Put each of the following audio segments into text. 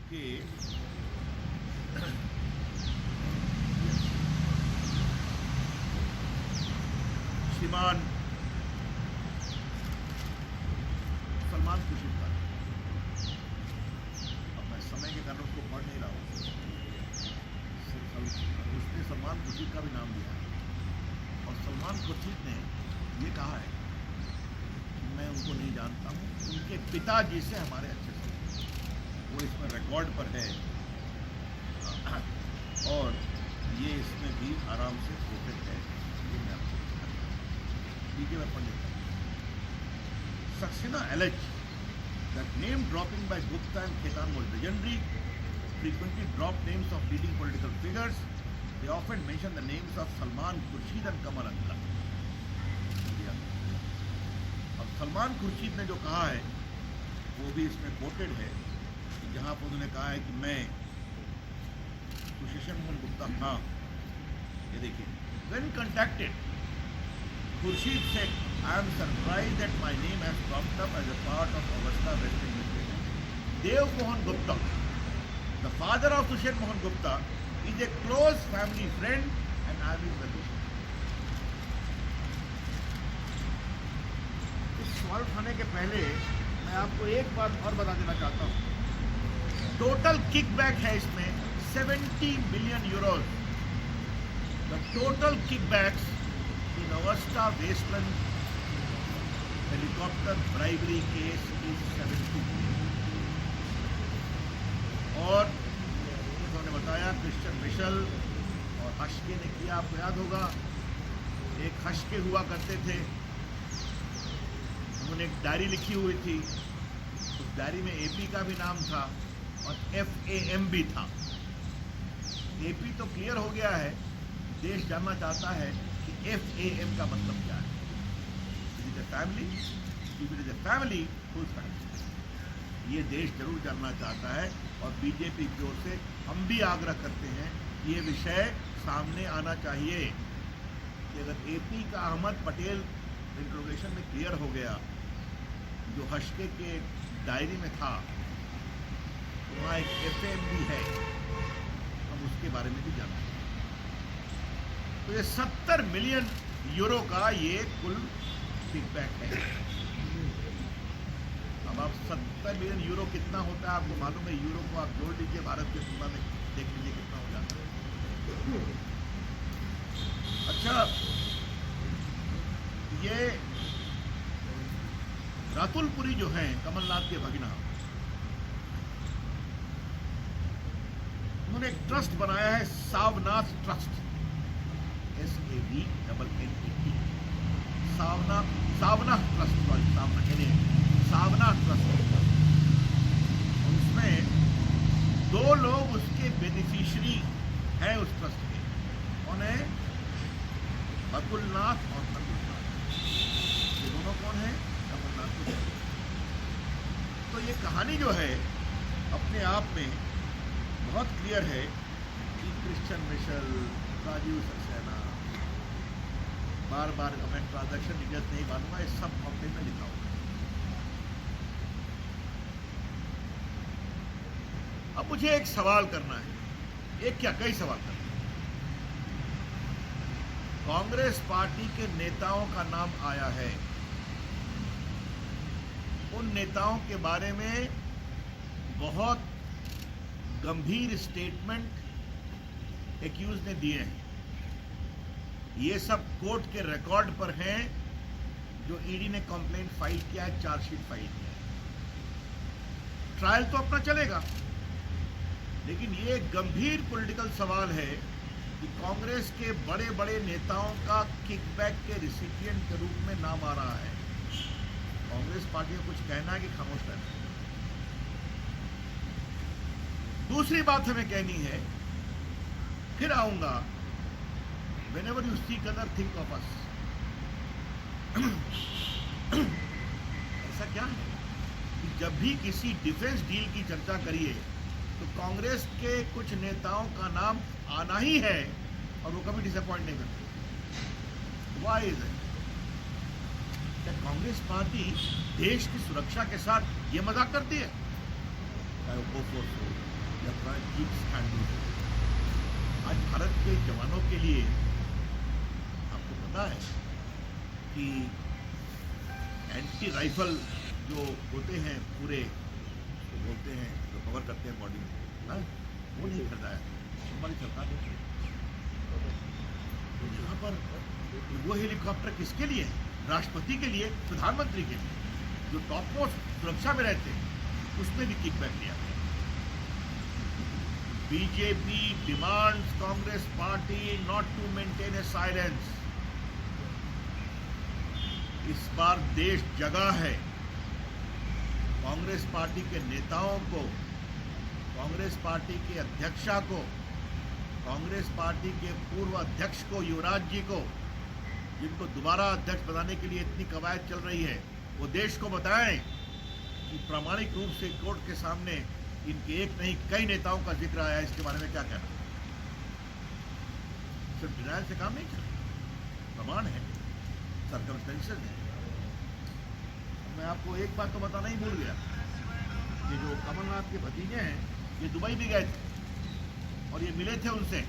कि श्रीमान सलमान खुर्शीद का, अब मैं समय के कारण उसको पढ़ नहीं रहा हूँ, उसने सलमान खुर्शीद का भी नाम लिया है और सलमान खुर्शीद ने ये कहा है कि मैं उनको नहीं जानता हूँ, उनके पिताजी से हमारे अच्छे से, वो इसमें रिकॉर्ड पर है और ये इसमें भी आराम से कोटेड है। ये मैं आपको लीजिए, मैं पढ़ लेता हूँ। Saxena alleged that name dropping by Gupta and Khaitan was legendary, frequently dropped names of leading political figures. They often mention the names of Salman Khurshid and Kamal Anka. अब सलमान खुर्शीद ने जो कहा है वो भी इसमें कोटेड है, जहाँ पर उन्होंने कहा है कि मैं सुशेषन मोहन गुप्ता था। ये देखिए, when contacted, Khurshid said, I am surprised that my name has popped up as a part of Augusta West Indian. Dev Mohan Gupta, the father of Sushen Mohan Gupta, is a close family friend and I am his well-wisher. इस सवाल उठाने के पहले मैं आपको एक बात और बता देना चाहता हूँ। टोटल किकबैक है इसमें 70 million euros. The total kickbacks in Augusta Westland helicopter bribery case is 70 million। और उन्होंने बताया क्रिश्चियन मिशेल और हश्के ने किया, आपको याद होगा, एक हश्के हुआ करते थे, उन्होंने एक डायरी लिखी हुई थी, उस डायरी में एपी का भी नाम था और FAM भी था। एपी तो क्लियर हो गया है, देश जानना चाहता है कि FAM का मतलब क्या है। It is a family, it is a family, full family, ये देश जरूर जानना चाहता है। और बीजेपी की ओर से हम भी आग्रह करते हैं कि ये विषय सामने आना चाहिए कि अगर एपी का अहमद पटेल इंट्रोगेशन में क्लियर हो गया, जो हश्के के डायरी में था, तो वहाँ एक FAM भी है, हम उसके बारे में भी जानते हैं। तो ये 70 मिलियन यूरो का ये कुल किकबैक है। अब आप 70 मिलियन यूरो कितना होता है आपको मालूम है? यूरो को आप जोड़ लीजिए भारत के तुलना में, देख लीजिए कितना हो जाता है। अच्छा, ये रातुलपुरी जो हैं कमलनाथ के भगिना, उन्होंने एक ट्रस्ट बनाया है, सावनाथ ट्रस्ट, SAVNNAT, सावनाथ ट्रस्ट, सावनाथ ट्रस्ट। और उसमें 2 लोग उसके बेनिफिशियरी हैं उस ट्रस्ट के। कौन है? बकुलनाथ और अतुलनाथ। ये दोनों कौन है? कमलनाथ। तो ये कहानी जो है अपने आप में बहुत क्लियर है कि क्रिश्चियन मिशेल, राजीव सक्सेना, बार बार हमें ट्रांजैक्शन डिटेल्स नहीं मालूम है, सब कंप्लेन में लिखा हुआ है। अब मुझे एक सवाल करना है, एक क्या कई सवाल करना है। कांग्रेस पार्टी के नेताओं का नाम आया है, उन नेताओं के बारे में बहुत गंभीर स्टेटमेंट एक्यूज ने दिए हैं। ये सब कोर्ट के रिकॉर्ड पर हैं, जो ईडी ने कंप्लेंट फाइल किया है, चार्जशीट फाइल किया है। ट्रायल तो अपना चलेगा, लेकिन ये गंभीर पॉलिटिकल सवाल है कि कांग्रेस के बड़े बड़े नेताओं का किकबैक के रिसिपिएंट के रूप में नाम आ रहा है। कांग्रेस पार्टी को कुछ कहना है कि खामोश रहना है? दूसरी बात हमें कहनी है, फिर आऊंगा, whenever you seek other, think of us। ऐसा क्या है कि जब भी किसी डिफेंस डील की चर्चा करिए तो कांग्रेस के कुछ नेताओं का नाम आना ही है और वो कभी डिसअपॉइंट नहीं करते। Why is it? क्या कांग्रेस पार्टी देश की सुरक्षा के साथ ये मजाक करती है? चाहे वो बोफोर्स हो, या थोड़ा जीप स्टैंड हो। आज भारत के जवानों के लिए आपको पता है कि एंटी राइफल जो होते हैं पूरे, तो बोलते हैं जो कवर करते हैं बॉडी में, हाँ, वो नहीं खरीदाया हमारी सरकार ने। तो यहाँ पर वो हेलीकॉप्टर किसके लिए है? राष्ट्रपति के लिए, प्रधानमंत्री के लिए, जो टॉप मोस्ट सुरक्षा में रहते हैं, उसमें भी किकबैक लिया गया। BJP demands Congress party not to maintain a silence. इस बार देश जगा है। कांग्रेस पार्टी के नेताओं को, कांग्रेस पार्टी के अध्यक्षा को, कांग्रेस पार्टी के पूर्व अध्यक्ष को, युवराज जी को, जिनको दोबारा अध्यक्ष बनाने के लिए इतनी कवायद चल रही है, वो देश को बताएं कि प्रामाणिक रूप से कोर्ट के सामने इनके एक नहीं कई नेताओं का जिक्र आया। इसके बारे में क्या कहना? सिर्फ डिनायल से काम नहीं चलेगा, प्रमाण है, सर्कमस्टेंसेस है। मैं आपको एक बात तो बताना ही भूल गया कि जो कमलनाथ के भतीजे हैं, ये दुबई भी गए थे और ये मिले थे उनसे,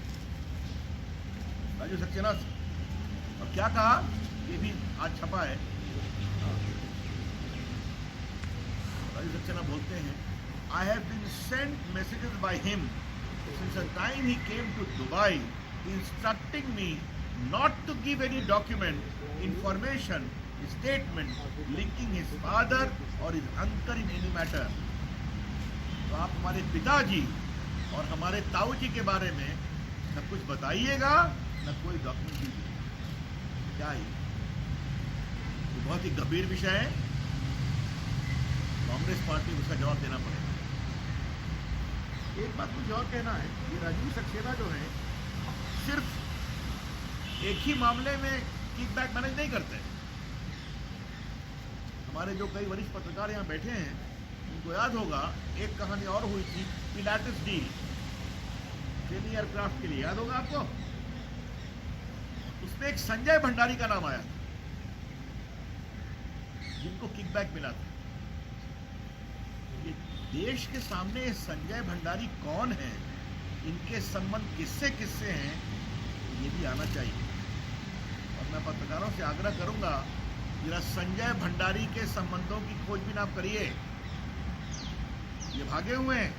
राजू सक्सेना से, और क्या कहा, ये भी आज छपा है। राजू सक्सेना बोलते हैं, I have been sent messages by him since the time he came to Dubai, instructing me not to give any document, information, statement linking his father or his uncle in any matter. तो आप हमारे पिताजी और हमारे ताऊ जी के बारे में न कुछ बताइएगा, न कोई डॉक्यूमेंट दीजिएगा। क्या है? तो बहुत ही गंभीर विषय है। कांग्रेस पार्टी को उसका जवाब देना पड़ेगा। एक बात मुझे और कहना है, ये राजीव सक्सेना जो है सिर्फ एक ही मामले में किकबैक मैनेज नहीं करते। हमारे जो कई वरिष्ठ पत्रकार यहाँ बैठे हैं, उनको याद होगा एक कहानी और हुई थी, पिलाटस डील, चीनी एयरक्राफ्ट के लिए, याद होगा आपको? उसमें एक संजय भंडारी का नाम आया था, जिनको किकबैक मिला था। ये देश के सामने संजय भंडारी कौन है, इनके संबंध किससे किससे हैं, ये भी आना चाहिए। और मैं पत्रकारों से आग्रह करूंगा, जरा संजय भंडारी के संबंधों की खोजबीन आप करिए। ये भागे हुए हैं,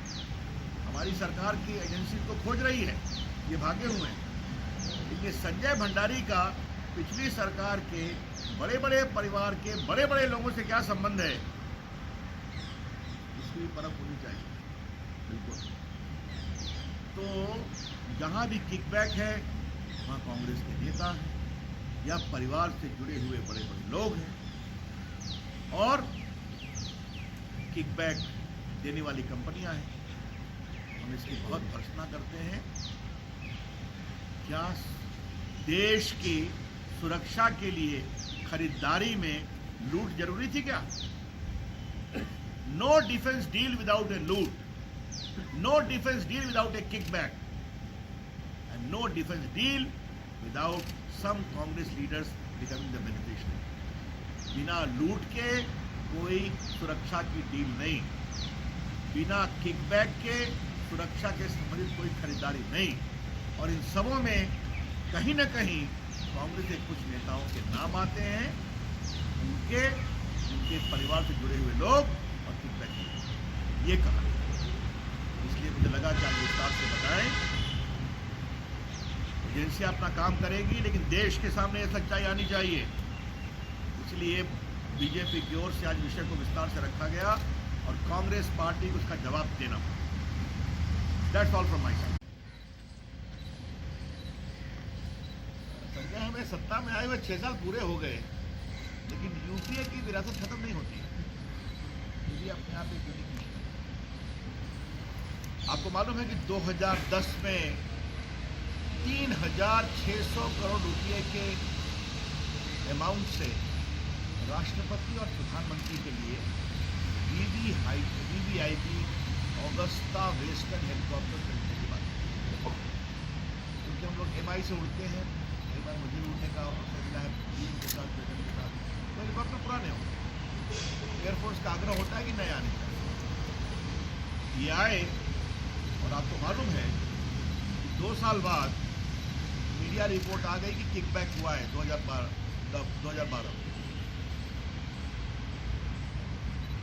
हमारी सरकार की एजेंसी को खोज रही है, ये भागे हुए हैं। लेकिन संजय भंडारी का पिछली सरकार के बड़े बड़े परिवार के बड़े बड़े लोगों से क्या संबंध है, इसकी भी परख होनी चाहिए। बिल्कुल। तो जहां भी किकबैक है, वहां कांग्रेस के नेता हैं या परिवार से जुड़े हुए बड़े बड़े लोग हैं, और किकबैक देने वाली कंपनियां हैं। हम इसकी बहुत भर्त्सना करते हैं। क्या देश की सुरक्षा के लिए खरीदारी में लूट जरूरी थी क्या? No defence deal without a loot, no defence deal without a kickback, and no defence deal without some Congress leaders becoming the beneficiary। बिना लूट के कोई सुरक्षा की डील नहीं, बिना किकबैक के सुरक्षा के संबंधित कोई खरीदारी नहीं। और इन सबों में कहीं न कहीं कांग्रेस के कुछ नेताओं के नाम आते हैं, उनके परिवार से जुड़े हुए लोग और किकबैक, ये कहा। इसलिए मुझे लगा कि आप विस्तार से बताएं। एजेंसी अपना काम करेगी, लेकिन देश के सामने यह सच्चाई आनी चाहिए। इसलिए बीजेपी की ओर से आज विषय को विस्तार से रखा गया और कांग्रेस पार्टी को उसका जवाब देना पड़ा। That's all from my side. Sanjay, हमें सत्ता में आए हुए 6 साल पूरे हो गए, लेकिन यूपीए की विरासत खत्म नहीं होती। ये भी अपने आप एक यूनिक विषय है। आपको मालूम है कि 2010 में 3600 करोड़ रुपए के अमाउंट से राष्ट्रपति और प्रधानमंत्री के लिए वीवीआईपी ऑगस्टा वेस्टर्न हेलीकॉप्टर खरीदने की बात है। क्योंकि हम लोग एमआई से उड़ते हैं, कई बार मुझे भी उड़ने का अवसर मिला है टीम के साथ, बेटन के साथ। तो हेलीकॉप्टर पुराने होते, एयरफोर्स का आग्रह होता है कि नए आने चाहिए। ये आए और आपको मालूम है कि 2 साल बाद मीडिया रिपोर्ट आ गई कि किकबैक हुआ है 2012 में।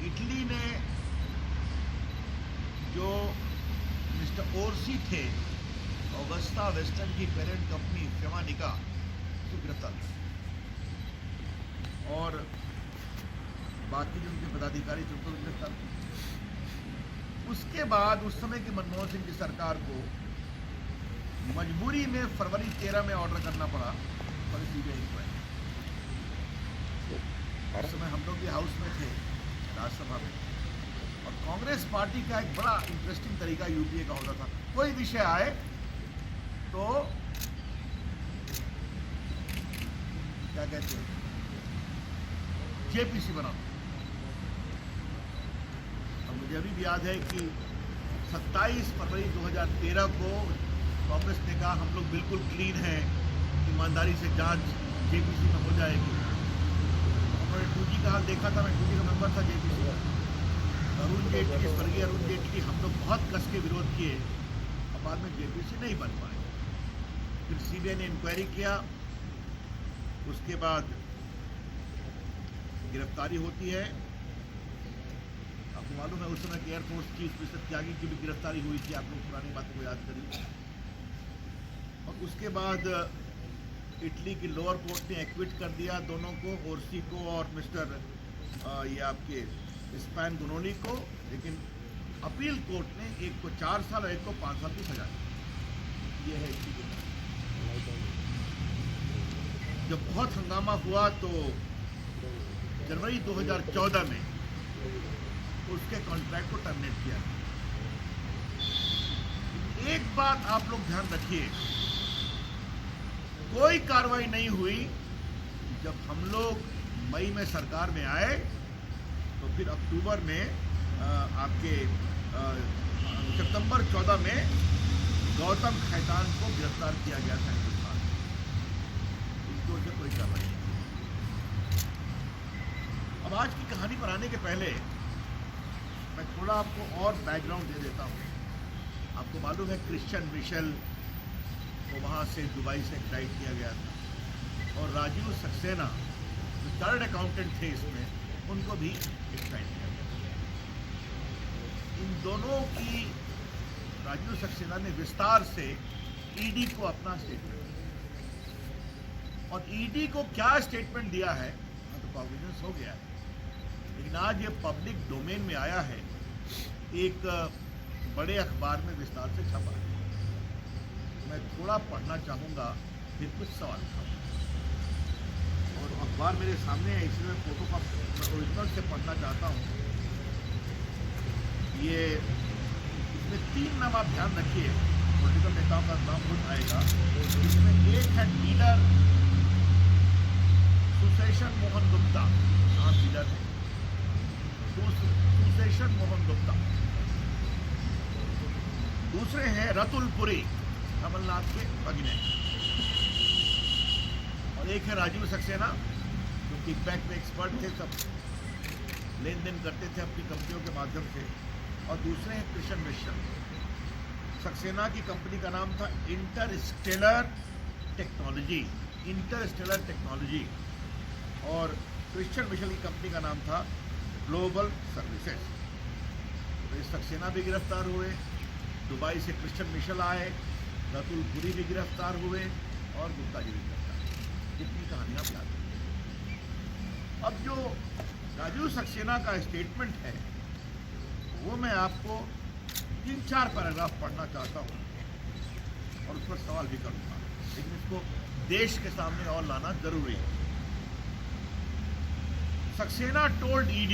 इटली ने जो मिस्टर ओरसी थे, ऑगस्टा वेस्टर्न की पेरेंट कंपनी फेमानिका, को गिरफ्तार किया और बाकी जो उनके पदाधिकारी थे उनको गिरफ्तार किया। उसके बाद उस समय की मनमोहन सिंह की सरकार को मजबूरी में फरवरी 13 में ऑर्डर करना पड़ा फॉर सीबीआई इंक्वायरी। उस समय हम लोग भी हाउस में थे, राज्यसभा में, और कांग्रेस पार्टी का एक बड़ा इंटरेस्टिंग तरीका यूपीए का होता था, कोई विषय आए तो क्या कहते हैं, जेपीसी बनाओ। अब मुझे अभी भी याद है कि 27 फरवरी 2013 को कांग्रेस ने कहा हम लोग बिल्कुल क्लीन हैं, ईमानदारी से जांच जेपीसी में हो जाएगी। उन्होंने 2G का हाल देखा था, मैं 2G का मेंबर था जेपीसी का। अरुण जेटली, स्वर्गीय अरुण जेटली, हम लोग बहुत कस के विरोध किए और बाद में जेपीसी नहीं बन पाए। फिर सीबीआई ने इंक्वायरी किया, उसके बाद गिरफ्तारी होती है। आपको मालूम है उस समय एयरफोर्स चीफ मिस्टर त्यागी की भी गिरफ्तारी हुई थी, आप लोग पुरानी बातों को याद करिए। और उसके बाद इटली की लोअर कोर्ट ने एक्विट कर दिया दोनों को, ओरसी को और मिस्टर ये आपके स्पैन गुनोली को, लेकिन अपील कोर्ट ने एक को 4 साल और एक को 5 साल की सजा दी। ये है इटली की। जब बहुत हंगामा हुआ तो जनवरी 2014 में उसके कॉन्ट्रैक्ट को टर्मिनेट किया। एक बात आप लोग ध्यान रखिए, कोई कार्रवाई नहीं हुई। जब हम लोग मई में सरकार में आए तो फिर अक्टूबर में आपके सितंबर 14 में गौतम खैतान को गिरफ्तार किया गया था हिंदुस्तान। इसको से कोई कार्रवाई नहीं। अब आज की कहानी पर आने के पहले मैं थोड़ा आपको और बैकग्राउंड दे देता हूँ। आपको मालूम है क्रिश्चियन मिशेल को वहाँ से दुबई से एक्सट्राइड किया गया था, और राजीव सक्सेना जो चार्टर्ड अकाउंटेंट थे इसमें, उनको भी एक्सट्राइड किया गया। इन दोनों की राजीव सक्सेना ने विस्तार से ईडी को अपना स्टेटमेंट दिया, और ईडी को क्या स्टेटमेंट दिया है तो कॉग्निजेंस हो गया है, लेकिन आज ये पब्लिक डोमेन में आया है, एक बड़े अखबार में विस्तार से छपा है। मैं थोड़ा पढ़ना चाहूँगा, फिर कुछ सवाल उठाऊंगा। और अखबार मेरे सामने है, इसलिए मैं फोटो का ओरिजिनल से पढ़ना चाहता हूँ। ये इसमें 3 नाम आप ध्यान रखिए, पॉलिटिकल नेताओं का नाम खुद आएगा। इसमें एक है लीडर सुशेषन मोहन गुप्ता, नाम लीडर है सुशेषन मोहन गुप्ता। दूसरे हैं रतुल पुरी, कमलनाथ के भगिने, और एक है राजीव सक्सेना जो किकबैक में एक्सपर्ट थे, सब लेन देन करते थे अपनी कंपनियों के माध्यम से। और दूसरे हैं कृष्ण मिश्रा। सक्सेना की कंपनी का नाम था इंटरस्टेलर टेक्नोलॉजी, और क्रिश्चियन मिशेल की कंपनी का नाम था ग्लोबल सर्विसेज। तो इस सक्सेना भी गिरफ्तार हुए, दुबई से क्रिश्चियन मिशेल आए, रतुल पुरी भी गिरफ्तार हुए, और गुप्ता जी भी गिरफ्तार। जितनी कहानियां आप याद रखिए। अब जो राजीव सक्सेना का स्टेटमेंट है वो मैं आपको 3-4 पैराग्राफ पढ़ना चाहता हूँ और उस पर सवाल भी करूँगा, लेकिन इसको देश के सामने और लाना जरूरी है। Saxena told ED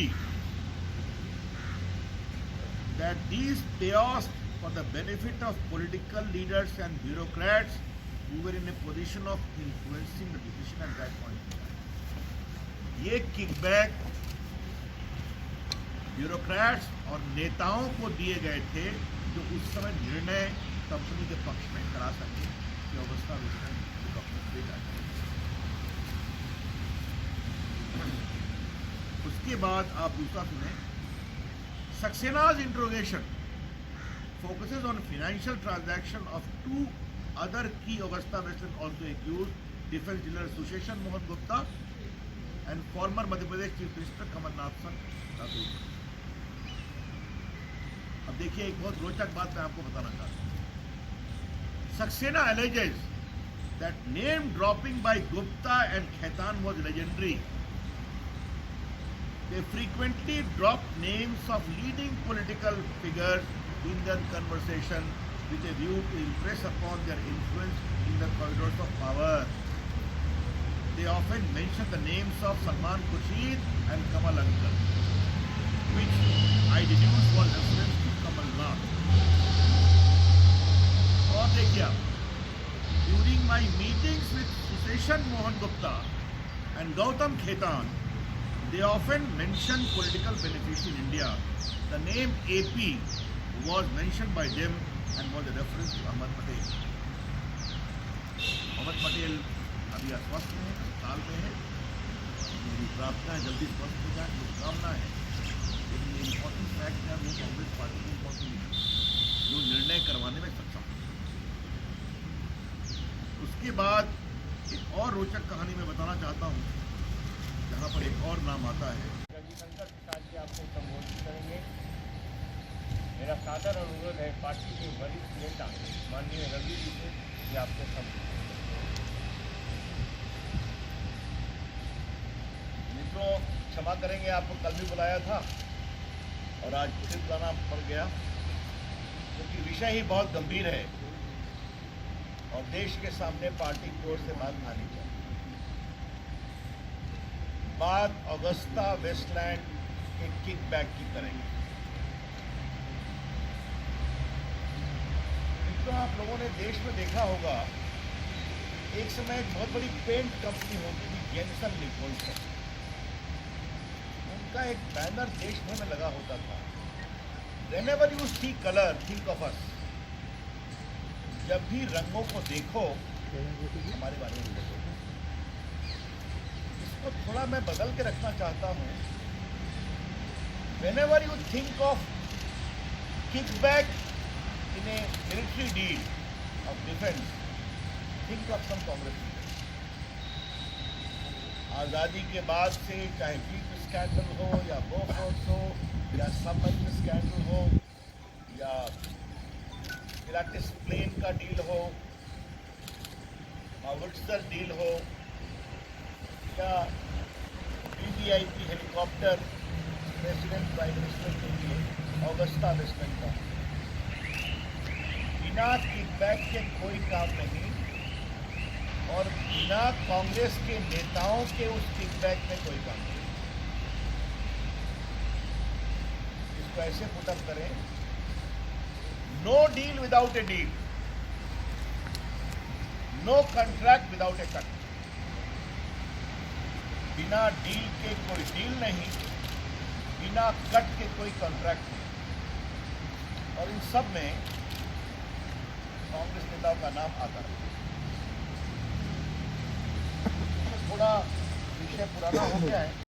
that these payoffs for the benefit of political leaders and bureaucrats who were in a position of influencing the decision at that point. ये किकबैक ब्यूरोक्रेट्स और नेताओं को दिए गए थे जो उस समय निर्णय कंपनी के पक्ष में करा सके कि अवस्था विषय दे जाए। उसके बाद आप दूसरा सुने, सक्सेना's interrogation focus emphasis on financial transaction of two other key Augusta Westland also accused Defense Dealer Association Mohan Gupta and former Madhya Pradesh Chief Minister Kamalnath Rathore. अब देखिए एक बहुत रोचक बात मैं आपको बताना चाहता हूँ. Saxena alleges that name dropping by Gupta and Khaitan was legendary. They frequently dropped names of leading political figures in their conversation with a view to impress upon their influence in the corridors of power. They often mention the names of Salman Khurshid and Kamal Uncle, which I deduce was reference to Kamal Nath. और देखिए आप, during my meetings with Susheshan Mohan Gupta and Gautam Khaitan, they often mention political benefits in India. The name AP was mentioned by them and was a reference to Ahmed Patel. Ahmed Patel अभी अस्वस्थ है, अस्पताल में है. मेरी प्रार्थना है जल्दी स्वस्थ हो जाए, शुभकामना है. लेकिन ये इम्पोर्टेंट फैक्ट है, वो कांग्रेस पार्टी की इम्पोर्टेंट जो निर्णय करवाने में सक्षम है. उसके बाद एक और रोचक कहानी मैं बताना चाहता हूँ, जहाँ पर एक और नाम आता है. रविशंकर प्रसाद जी आपको संबोधित करेंगे. मेरा सादर अनुरोध है पार्टी के वरिष्ठ नेता माननीय रवि जी से कि आपको संबोधित. मित्रों क्षमा करेंगे, आपको कल भी बुलाया था और आज फिर बुलाना पड़ गया, क्योंकि विषय ही बहुत गंभीर है और देश के सामने पार्टी की ओर से बात आनी चाहिए. बात ऑगस्टा वेस्टलैंड के किकबैक की करेंगे. तो आप लोगों ने देश में देखा होगा, एक समय एक बहुत बड़ी पेंट कंपनी होती थी जेनसन निकोलसन. उनका एक बैनर देश भर में लगा होता था, whenever you see colour think of us. जब भी रंगों को देखो हमारे बारे में देखो. तो थोड़ा मैं बदल के रखना चाहता हूँ. Whenever you think of kickback in a military deal of defense, think of some Congress leaders. आज़ादी के बाद से चाहे जीप स्कैंडल हो या बोफोर्स हो या सबमरीन स्कैंडल हो या पिलाटिस प्लेन का डील हो, हावर्ट्जर डील हो या VVIP helicopter president prime minister के लिए ऑगस्टा वेस्टलैंड का, बिना किकबैक के कोई काम नहीं और बिना कांग्रेस के नेताओं के उस किकबैक में कोई काम नहीं. इसको ऐसे पुटअप करें, no deal without a deal, no contract without a cut. बिना डील के कोई डील नहीं, बिना कट के कोई कॉन्ट्रैक्ट नहीं. और इन सब में कांग्रेस नेताओं का नाम आता है. थोड़ा विषय पुराना हो गया है.